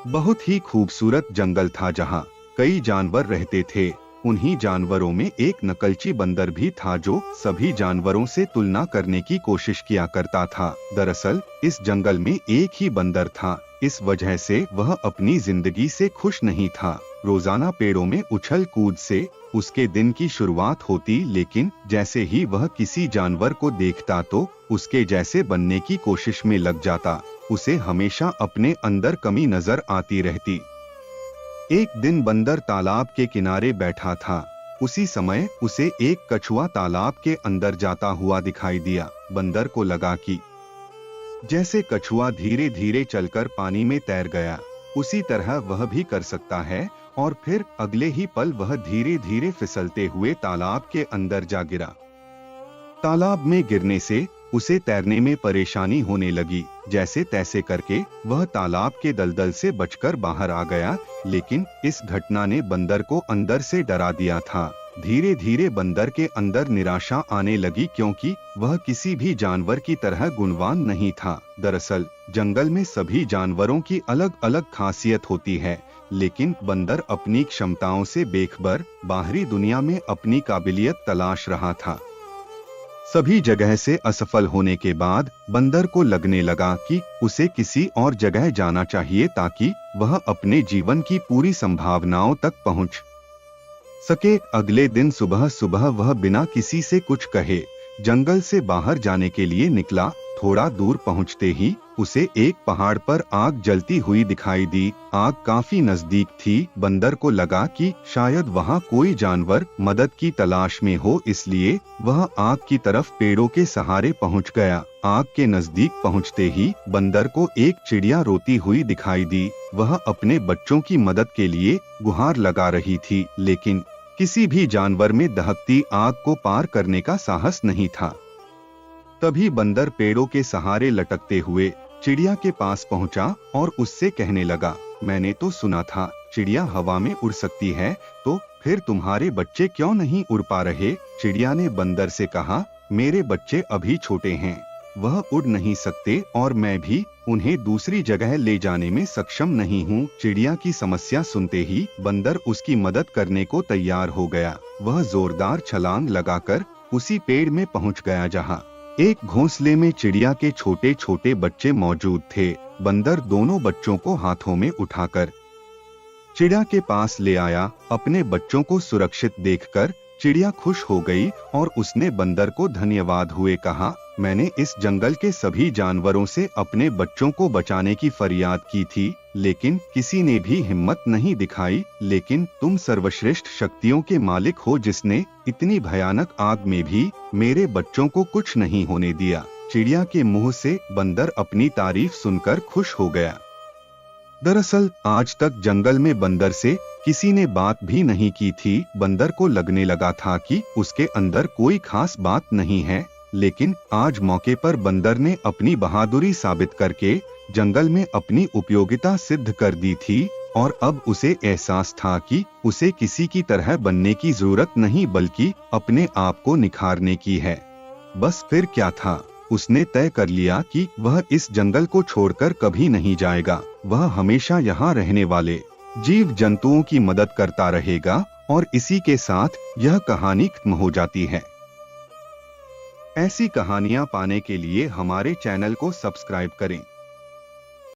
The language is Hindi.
बहुत ही खूबसूरत जंगल था जहाँ कई जानवर रहते थे। उन्हीं जानवरों में एक नकलची बंदर भी था जो सभी जानवरों से तुलना करने की कोशिश किया करता था। दरअसल इस जंगल में एक ही बंदर था, इस वजह से वह अपनी जिंदगी से खुश नहीं था। रोजाना पेड़ों में उछल कूद से उसके दिन की शुरुआत होती, लेकिन जैसे ही वह किसी जानवर को देखता तो उसके जैसे बनने की कोशिश में लग जाता। उसे हमेशा अपने अंदर कमी नजर आती रहती। एक दिन बंदर तालाब के किनारे बैठा था। उसी समय उसे एक कछुआ तालाब के अंदर जाता हुआ दिखाई दिया। बंदर को लगा कि जैसे कछुआ धीरे धीरे चलकर पानी में तैर गया, उसी तरह वह भी कर सकता है। और फिर अगले ही पल वह धीरे धीरे फिसलते हुए तालाब के अंदर जा गिरा। तालाब में गिरने से उसे तैरने में परेशानी होने लगी। जैसे तैसे करके वह तालाब के दलदल से बचकर बाहर आ गया, लेकिन इस घटना ने बंदर को अंदर से डरा दिया था। धीरे धीरे बंदर के अंदर निराशा आने लगी, क्योंकि वह किसी भी जानवर की तरह गुणवान नहीं था। दरअसल जंगल में सभी जानवरों की अलग अलग खासियत होती है, लेकिन बंदर अपनी क्षमताओं से बेखबर बाहरी दुनिया में अपनी काबिलियत तलाश रहा था। सभी जगह से असफल होने के बाद बंदर को लगने लगा कि उसे किसी और जगह जाना चाहिए, ताकि वह अपने जीवन की पूरी संभावनाओं तक पहुंच सके। अगले दिन सुबह सुबह वह बिना किसी से कुछ कहे जंगल से बाहर जाने के लिए निकला। थोड़ा दूर पहुंचते ही उसे एक पहाड़ पर आग जलती हुई दिखाई दी। आग काफी नजदीक थी। बंदर को लगा कि शायद वहां कोई जानवर मदद की तलाश में हो, इसलिए वह आग की तरफ पेड़ों के सहारे पहुंच गया। आग के नजदीक पहुंचते ही बंदर को एक चिड़िया रोती हुई दिखाई दी। वह अपने बच्चों की मदद के लिए गुहार लगा रही थी, लेकिन किसी भी जानवर में दहकती आग को पार करने का साहस नहीं था। तभी बंदर पेड़ों के सहारे लटकते हुए चिड़िया के पास पहुंचा और उससे कहने लगा, मैंने तो सुना था चिड़िया हवा में उड़ सकती है, तो फिर तुम्हारे बच्चे क्यों नहीं उड़ पा रहे? चिड़िया ने बंदर से कहा, मेरे बच्चे अभी छोटे हैं, वह उड़ नहीं सकते और मैं भी उन्हें दूसरी जगह ले जाने में सक्षम नहीं हूँ। चिड़िया की समस्या सुनते ही बंदर उसकी मदद करने को तैयार हो गया। वह जोरदार छलांग लगाकर उसी पेड़ में पहुँच गया जहाँ एक घोंसले में चिड़िया के छोटे छोटे बच्चे मौजूद थे। बंदर दोनों बच्चों को हाथों में उठाकर चिड़िया के पास ले आया। अपने बच्चों को सुरक्षित देखकर चिड़िया खुश हो गई और उसने बंदर को धन्यवाद हुए कहा, मैंने इस जंगल के सभी जानवरों से अपने बच्चों को बचाने की फरियाद की थी, लेकिन किसी ने भी हिम्मत नहीं दिखाई। लेकिन तुम सर्वश्रेष्ठ शक्तियों के मालिक हो, जिसने इतनी भयानक आग में भी मेरे बच्चों को कुछ नहीं होने दिया। चिड़िया के मुंह से बंदर अपनी तारीफ सुनकर खुश हो गया। दरअसल आज तक जंगल में बंदर से किसी ने बात भी नहीं की थी। बंदर को लगने लगा था कि उसके अंदर कोई खास बात नहीं है, लेकिन आज मौके पर बंदर ने अपनी बहादुरी साबित करके जंगल में अपनी उपयोगिता सिद्ध कर दी थी। और अब उसे एहसास था कि उसे किसी की तरह बनने की जरूरत नहीं, बल्कि अपने आप को निखारने की है। बस फिर क्या था, उसने तय कर लिया कि वह इस जंगल को छोड़कर कभी नहीं जाएगा। वह हमेशा यहाँ रहने वाले जीव जंतुओं की मदद करता रहेगा। और इसी के साथ यह कहानी खत्म हो जाती है। ऐसी कहानियाँ पाने के लिए हमारे चैनल को सब्सक्राइब करें।